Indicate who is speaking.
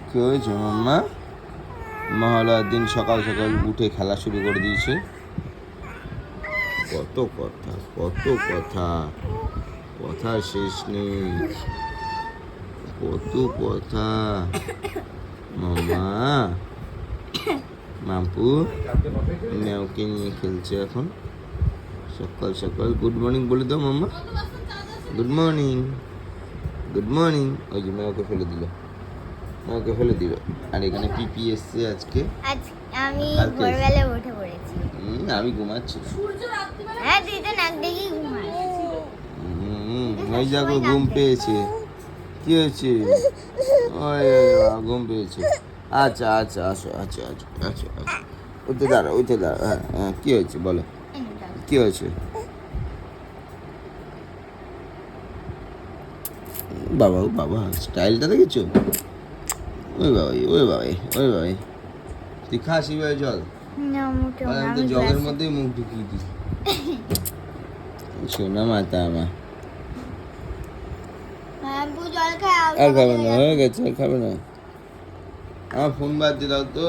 Speaker 1: কি হয়েছে মাম্মা? মহালয়ার দিন সকাল সকাল উঠে খেলা শুরু করে দিয়েছে। কত কথা, কত কথা, কথা শেষ নেই, কত কথা। মাম্মা, মাম্পু ম্যাওকে নিয়ে খেলছে এখন সকাল সকাল। গুড মর্নিং বলে দাও মাম্মা। Good morning, good morning. ওই যে ম্যাওকে ফেলে দিল, ম্যাওকে ফেলে দিল। আর এখানে পিপি এসছে আজকে।
Speaker 2: আমি ভোরবেলা উঠে পড়েছি।
Speaker 1: আমি ঘুমাচ্ছি।
Speaker 2: হ্যাঁ, তুই তো নাক ডেকে ঘুমাস।
Speaker 1: ওই দেখো ঘুম পেয়েছে। কি হয়েছে? ওই ঘুম পেয়েছে। আচ্ছা আচ্ছা, আসো, আচ্ছা আচ্ছা আচ্ছা আচ্ছা, উঠে দাঁড়া, উঠে দাঁড়া। হ্যাঁ হ্যাঁ, কী হয়েছে বলো, কী হয়েছে? বাবা, ও বাবা, স্টাইলটা দেখেছো? ওই বাবাই, ওই বাবাই, ওই বাবাই। তুই খাস এবার জল?
Speaker 2: না, মোটেও না,
Speaker 1: আমি তো জলের মধ্যেই মুখ ঢুকিয়ে দিই। শোনা মাতা আমার।
Speaker 2: জল খাও।
Speaker 1: আর খাবে না, হয়ে গেছে, আর খাবে না। আমার ফোন বাদ দিয়ে দাও তো।